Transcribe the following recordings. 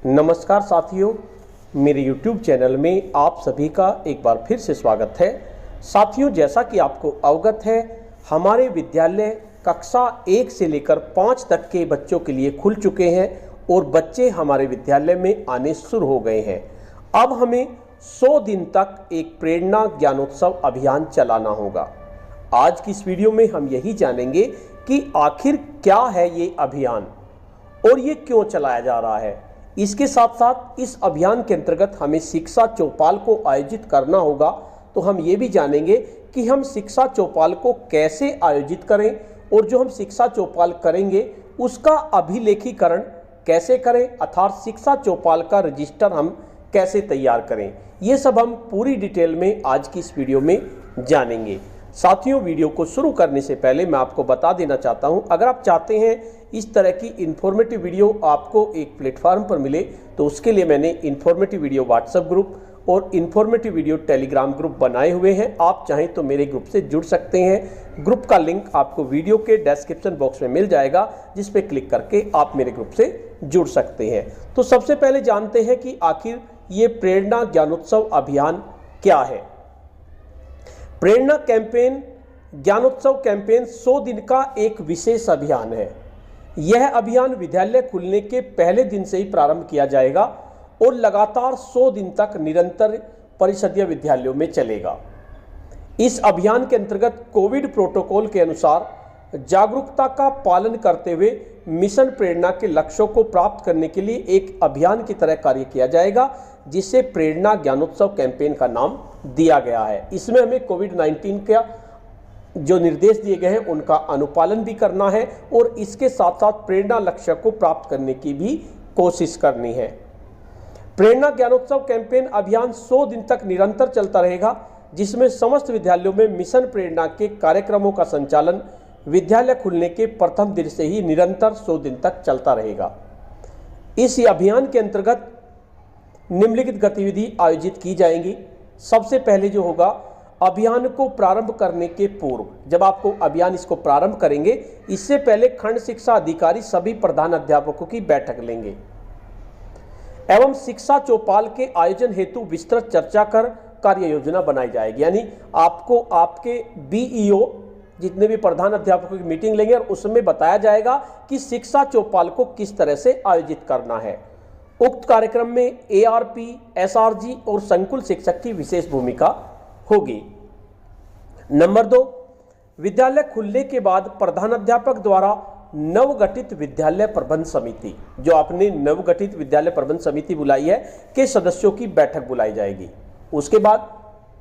नमस्कार साथियों, मेरे YouTube चैनल में आप सभी का एक बार फिर से स्वागत है। साथियों, जैसा कि आपको अवगत है, हमारे विद्यालय कक्षा 1 से लेकर 5 तक के बच्चों के लिए खुल चुके हैं और बच्चे हमारे विद्यालय में आने शुरू हो गए हैं। अब हमें 100 दिन तक एक प्रेरणा ज्ञानोत्सव अभियान चलाना होगा। आज की इस वीडियो में हम यही जानेंगे कि आखिर क्या है ये अभियान और ये क्यों चलाया जा रहा है। इसके साथ साथ इस अभियान के अंतर्गत हमें शिक्षा चौपाल को आयोजित करना होगा, तो हम ये भी जानेंगे कि हम शिक्षा चौपाल को कैसे आयोजित करें और जो हम शिक्षा चौपाल करेंगे उसका अभिलेखीकरण कैसे करें, अर्थात शिक्षा चौपाल का रजिस्टर हम कैसे तैयार करें। ये सब हम पूरी डिटेल में आज की इस वीडियो में जानेंगे। साथियों, वीडियो को शुरू करने से पहले मैं आपको बता देना चाहता हूं, अगर आप चाहते हैं इस तरह की इन्फॉर्मेटिव वीडियो आपको एक प्लेटफॉर्म पर मिले, तो उसके लिए मैंने इन्फॉर्मेटिव वीडियो व्हाट्सएप ग्रुप और इन्फॉर्मेटिव वीडियो टेलीग्राम ग्रुप बनाए हुए हैं। आप चाहें तो मेरे ग्रुप से जुड़ सकते हैं। ग्रुप का लिंक आपको वीडियो के डिस्क्रिप्शन बॉक्स में मिल जाएगा, जिस पे क्लिक करके आप मेरे ग्रुप से जुड़ सकते हैं। तो सबसे पहले जानते हैं कि आखिर ये प्रेरणा ज्ञानोत्सव अभियान क्या है। प्रेरणा कैंपेन ज्ञानोत्सव कैंपेन 100 दिन का एक विशेष अभियान है। यह अभियान विद्यालय खुलने के पहले दिन से ही प्रारंभ किया जाएगा और लगातार 100 दिन तक निरंतर परिषदीय विद्यालयों में चलेगा। इस अभियान के अंतर्गत कोविड प्रोटोकॉल के अनुसार जागरूकता का पालन करते हुए मिशन प्रेरणा के लक्ष्यों को प्राप्त करने के लिए एक अभियान की तरह कार्य किया जाएगा, जिसे प्रेरणा ज्ञानोत्सव कैंपेन का नाम दिया गया है। इसमें हमें कोविड-19 का जो निर्देश दिए गए हैं उनका अनुपालन भी करना है और इसके साथ साथ प्रेरणा लक्ष्य को प्राप्त करने की भी कोशिश करनी है। प्रेरणा ज्ञानोत्सव कैंपेन अभियान 100 दिन तक निरंतर चलता रहेगा, जिसमें समस्त विद्यालयों में मिशन प्रेरणा के कार्यक्रमों का संचालन विद्यालय खुलने के प्रथम दिन से ही निरंतर 100 दिन तक चलता रहेगा। इस अभियान के अंतर्गत निम्नलिखित गतिविधि आयोजित की जाएंगी। सबसे पहले जो होगा, अभियान को प्रारंभ करने के पूर्व, जब आपको अभियान इसको प्रारंभ करेंगे, इससे पहले खंड शिक्षा अधिकारी सभी प्रधान अध्यापकों की बैठक लेंगे एवं शिक्षा चौपाल के आयोजन हेतु विस्तृत चर्चा कर कार्य योजना बनाई जाएगी। यानी आपको आपके बीईओ जितने भी प्रधान अध्यापकों की मीटिंग लेंगे और उसमें बताया जाएगा कि शिक्षा चौपाल को किस तरह से आयोजित करना है। उक्त कार्यक्रम में एआरपी, एसआरजी और संकुल शिक्षक की विशेष भूमिका होगी। नंबर 2, विद्यालय खुलने के बाद प्रधानाध्यापक द्वारा नवगठित विद्यालय प्रबंध समिति, जो आपने नवगठित विद्यालय प्रबंध समिति बुलाई है, के सदस्यों की बैठक बुलाई जाएगी। उसके बाद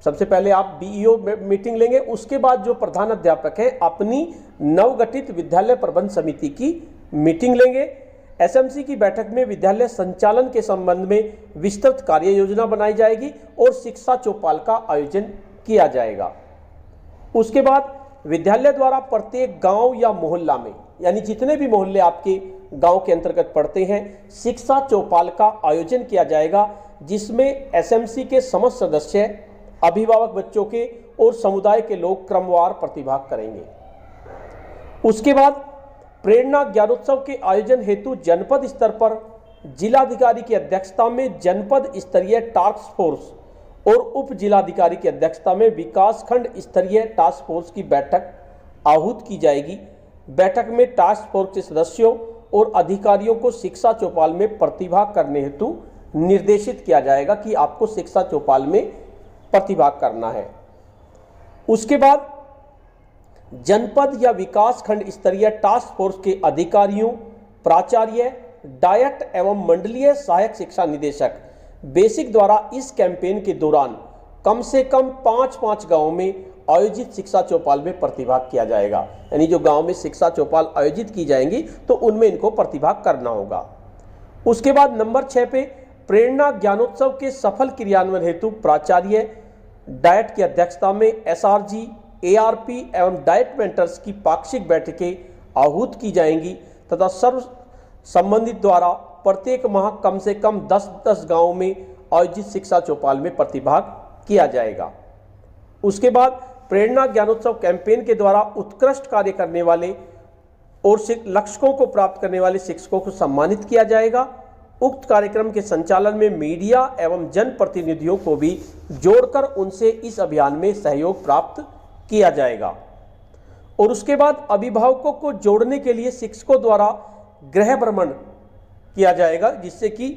सबसे पहले आप बीईओ मीटिंग लेंगे, उसके बाद जो प्रधानाध्यापक है अपनी नवगठित विद्यालय प्रबंध समिति की मीटिंग लेंगे। एसएमसी की बैठक में विद्यालय संचालन के संबंध में विस्तृत कार्य योजना बनाई जाएगी और शिक्षा चौपाल का आयोजन किया जाएगा। उसके बाद विद्यालय द्वारा प्रत्येक गांव या मोहल्ला में, यानी जितने भी मोहल्ले आपके गांव के अंतर्गत पड़ते हैं, शिक्षा चौपाल का आयोजन किया जाएगा, जिसमें एसएमसी के समस्त सदस्य, अभिभावक बच्चों के और समुदाय के लोग क्रमवार प्रतिभाग करेंगे। उसके बाद प्रेरणा ज्ञानोत्सव के आयोजन हेतु जनपद स्तर पर जिलाधिकारी की अध्यक्षता में जनपद स्तरीय टास्क फोर्स और उप जिलाधिकारी की अध्यक्षता में विकासखंड स्तरीय टास्क फोर्स की बैठक आहूत की जाएगी। बैठक में टास्क फोर्स के सदस्यों और अधिकारियों को शिक्षा चौपाल में प्रतिभाग करने हेतु निर्देशित किया जाएगा कि आपको शिक्षा चौपाल में प्रतिभाग करना है। उसके बाद जनपद या विकास खंड स्तरीय टास्क फोर्स के अधिकारियों, प्राचार्य, डायट एवं मंडलीय सहायक शिक्षा निदेशक बेसिक द्वारा इस कैंपेन के दौरान कम से कम 5-5 गांवों में आयोजित शिक्षा चौपाल में प्रतिभाग किया जाएगा। यानी जो गांव में शिक्षा चौपाल आयोजित की जाएंगी तो उनमें इनको प्रतिभाग करना होगा। उसके बाद नंबर 6 पे प्रेरणा ज्ञानोत्सव के सफल क्रियान्वयन हेतु प्राचार्य, डायट की अध्यक्षता में एसआरजी, एआरपी एवं डाइट मेंटर्स की पाक्षिक बैठकें आहूत की जाएंगी तथा सर्व संबंधित द्वारा प्रत्येक माह कम से कम 10-10 गांवों में आयोजित शिक्षा चौपाल में प्रतिभाग किया जाएगा। उसके बाद प्रेरणा ज्ञानोत्सव कैंपेन के द्वारा उत्कृष्ट कार्य करने वाले और लक्ष्यों को प्राप्त करने वाले शिक्षकों को सम्मानित किया जाएगा उक्त कार्यक्रम के संचालन में मीडिया एवं जनप्रतिनिधियों को भी जोड़कर उनसे इस अभियान में सहयोग प्राप्त किया जाएगा। और उसके बाद अभिभावकों को जोड़ने के लिए शिक्षकों द्वारा गृह भ्रमण किया जाएगा, जिससे कि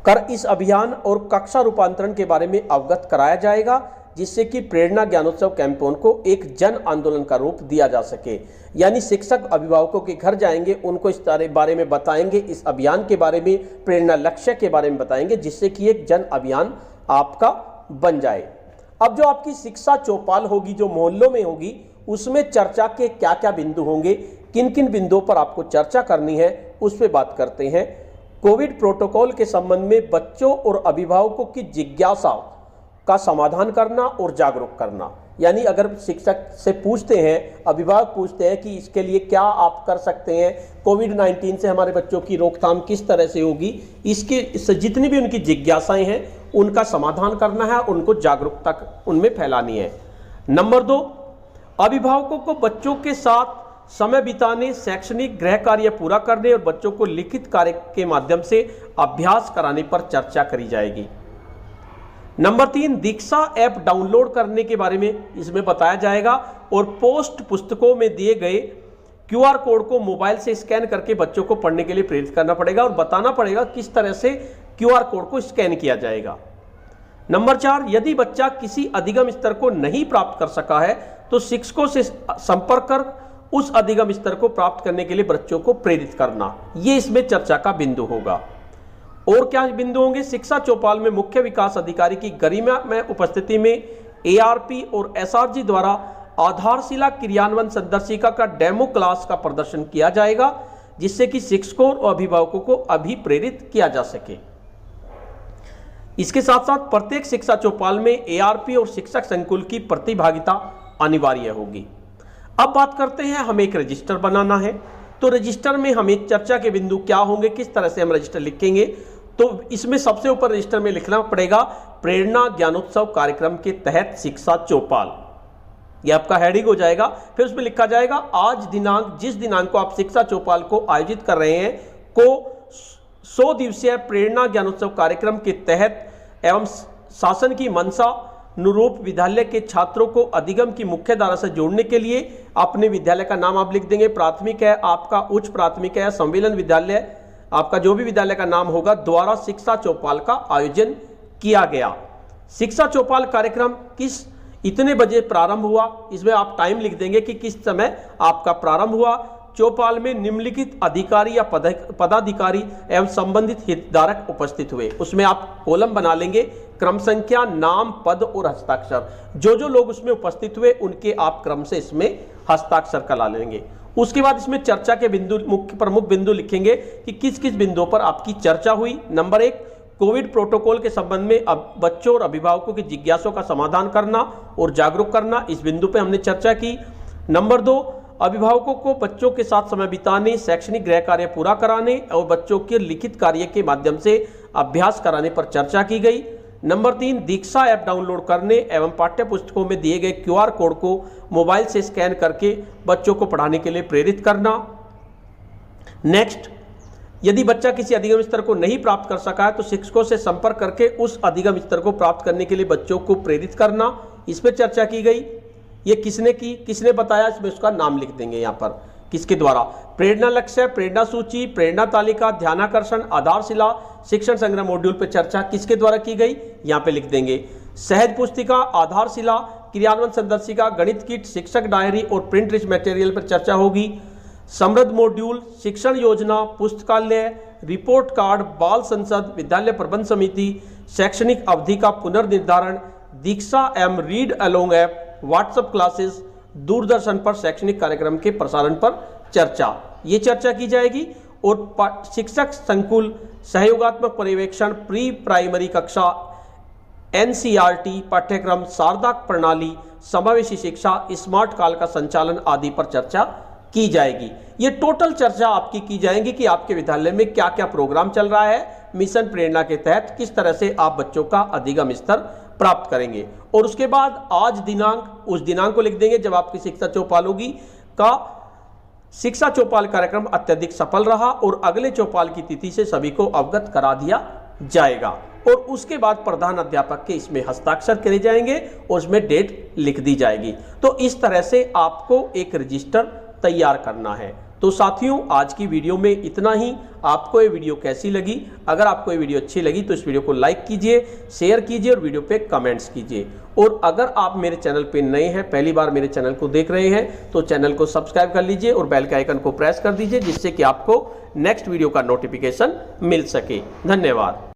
कर इस अभियान और कक्षा रूपांतरण के बारे में अवगत कराया जाएगा, जिससे कि प्रेरणा ज्ञानोत्सव कैंपेन को एक जन आंदोलन का रूप दिया जा सके। यानी शिक्षक अभिभावकों के घर जाएंगे, उनको इस बारे में बताएंगे, इस अभियान के बारे में, प्रेरणा लक्ष्य के बारे में बताएंगे, जिससे कि एक जन अभियान आपका बन जाए। अब जो आपकी शिक्षा चौपाल होगी, जो मोहल्लों में होगी, उसमें चर्चा के क्या क्या बिंदु होंगे, किन किन बिंदुओं पर आपको चर्चा करनी है, उस पर बात करते हैं। कोविड प्रोटोकॉल के संबंध में बच्चों और अभिभावकों की जिज्ञासा का समाधान करना और जागरूक करना। यानी अगर शिक्षक से पूछते हैं, अभिभावक पूछते हैं कि इसके लिए क्या आप कर सकते हैं, कोविड-19 से हमारे बच्चों की रोकथाम किस तरह से होगी, इसके जितनी भी उनकी जिज्ञासाएं हैं उनका समाधान करना है, उनको जागरूकता उनमें फैलानी है। नंबर 2, अभिभावकों को बच्चों के साथ समय बिताने, शैक्षणिक गृह कार्य पूरा करने और बच्चों को लिखित कार्य के माध्यम से अभ्यास कराने पर चर्चा करी जाएगी। नंबर 3, दीक्षा ऐप डाउनलोड करने के बारे में इसमें बताया जाएगा और पोस्ट पुस्तकों में दिए गए क्यूआर कोड को मोबाइल से स्कैन करके बच्चों को पढ़ने के लिए प्रेरित करना पड़ेगा और बताना पड़ेगा किस तरह से क्यूआर कोड को स्कैन किया जाएगा। नंबर 4, यदि बच्चा किसी अधिगम स्तर को नहीं प्राप्त कर सका है तो शिक्षकों से संपर्क कर उस अधिगम स्तर को प्राप्त करने के लिए बच्चों को प्रेरित करना, ये इसमें चर्चा का बिंदु होगा। और क्या बिंदु होंगे? शिक्षा चौपाल में मुख्य विकास अधिकारी की गरिमा में उपस्थिति में एआरपी और एसआरजी द्वारा आधारशिला क्रियान्वयन संदर्शिका का डेमो क्लास का प्रदर्शन किया जाएगा, जिससे कि शिक्षकों और अभिभावकों को अभिप्रेरित किया जा सके। इसके साथ साथ प्रत्येक शिक्षा चौपाल में एआरपी और शिक्षक संकुल की प्रतिभागिता अनिवार्य होगी। अब बात करते हैं, हमें एक रजिस्टर बनाना है, तो रजिस्टर में हमें चर्चा के बिंदु क्या होंगे, किस तरह से हम रजिस्टर लिखेंगे। तो इसमें सबसे ऊपर रजिस्टर में लिखना पड़ेगा प्रेरणा ज्ञानोत्सव कार्यक्रम के तहत शिक्षा चौपाल, यह आपका हेडिंग हो जाएगा। फिर उसमें लिखा जाएगा आज दिनांक, जिस दिनांक को आप शिक्षा चौपाल को आयोजित कर रहे हैं को 100 दिवसीय प्रेरणा ज्ञानोत्सव कार्यक्रम के तहत एवं शासन की मंशा अनुरूप विद्यालय के छात्रों को अधिगम की मुख्य धारा से जोड़ने के लिए अपने विद्यालय का नाम आप लिख देंगे। प्राथमिक है आपका, उच्च प्राथमिक है, सम्मेलन विद्यालय आपका, जो भी विद्यालय का नाम होगा, द्वारा शिक्षा चौपाल का आयोजन किया गया। शिक्षा चौपाल कार्यक्रम किस इतने बजे प्रारंभ हुआ, इसमें आप टाइम लिख देंगे कि किस समय आपका प्रारंभ हुआ। चौपाल में निम्नलिखित अधिकारी या पदाधिकारी एवं संबंधित हितधारक उपस्थित हुए, उसमें आप कॉलम बना लेंगे, क्रम संख्या, नाम, पद और हस्ताक्षर। जो जो लोग उसमें उपस्थित हुए उनके आप क्रम से इसमें हस्ताक्षर करा लेंगे। उसके बाद इसमें चर्चा के बिंदु, मुख्य प्रमुख बिंदु लिखेंगे कि किस किस बिंदुओं पर आपकी चर्चा हुई। नंबर 1, कोविड प्रोटोकॉल के संबंध में अब बच्चों और अभिभावकों की जिज्ञासों का समाधान करना और जागरूक करना, इस बिंदु पर हमने चर्चा की। नंबर 2, अभिभावकों को बच्चों के साथ समय बिताने, शैक्षणिक गृह कार्य पूरा कराने और बच्चों के लिखित कार्य के माध्यम से अभ्यास कराने पर चर्चा की गई। नंबर 3, दीक्षा ऐप डाउनलोड करने एवं पाठ्य पुस्तकों में दिए गए क्यूआर कोड को मोबाइल से स्कैन करके बच्चों को पढ़ाने के लिए प्रेरित करना। नेक्स्ट, यदि बच्चा किसी अधिगम स्तर को नहीं प्राप्त कर सका है तो शिक्षकों से संपर्क करके उस अधिगम स्तर को प्राप्त करने के लिए बच्चों को प्रेरित करना, इस पर चर्चा की गई। ये किसने की, किसने बताया, इसमें उसका नाम लिख देंगे यहाँ पर, किसके द्वारा। प्रेरणा लक्ष्य, प्रेरणा सूची, प्रेरणा तालिका, ध्यानाकर्षण, आधारशिला, शिक्षण संग्रह मॉड्यूल पर चर्चा किसके द्वारा की गई, यहाँ पे लिख देंगे। सहज पुस्तिका, आधारशिला, क्रियान्वयन संदर्शिका, गणित किट, शिक्षक डायरी और प्रिंट रिच मटेरियल पर चर्चा होगी। समृद्ध मॉड्यूल, शिक्षण योजना, पुस्तकालय, रिपोर्ट कार्ड, बाल संसद, विद्यालय प्रबंध समिति, शैक्षणिक अवधि का पुनर्निर्धारण, दीक्षा एवं read along app, WhatsApp classes, Doordarshan पर शैक्षणिक कार्यक्रम के प्रसारण पर चर्चा, ये चर्चा की जाएगी। और शिक्षक संकुल, सहयोगात्मक पर्यवेक्षण, प्री प्राइमरी कक्षा, एनसीईआरटी पाठ्यक्रम, शारदाक प्रणाली, समावेशी शिक्षा, स्मार्ट काल का संचालन आदि पर चर्चा की जाएगी। ये टोटल चर्चा आपकी की जाएगी कि आपके विद्यालय में क्या क्या प्रोग्राम चल रहा है, मिशन प्रेरणा के तहत किस तरह से आप बच्चों का अधिगम स्तर प्राप्त करेंगे। और उसके बाद आज दिनांक, उस दिनांक को लिख देंगे जब आपकी शिक्षा चौपाल होगी का शिक्षा चौपाल कार्यक्रम अत्यधिक सफल रहा और अगले चौपाल की तिथि से सभी को अवगत करा दिया जाएगा और उसके बाद प्रधान अध्यापक के इसमें हस्ताक्षर करे जाएंगे और उसमें डेट लिख दी जाएगी। तो इस तरह से आपको एक रजिस्टर तैयार करना है। तो साथियों, आज की वीडियो में इतना ही। आपको ये वीडियो कैसी लगी? अगर आपको ये वीडियो अच्छी लगी तो इस वीडियो को लाइक कीजिए, शेयर कीजिए और वीडियो पे कमेंट्स कीजिए। और अगर आप मेरे चैनल पे नए हैं, पहली बार मेरे चैनल को देख रहे हैं, तो चैनल को सब्सक्राइब कर लीजिए और बेल के आइकन को प्रेस कर दीजिए, जिससे कि आपको नेक्स्ट वीडियो का नोटिफिकेशन मिल सके। धन्यवाद।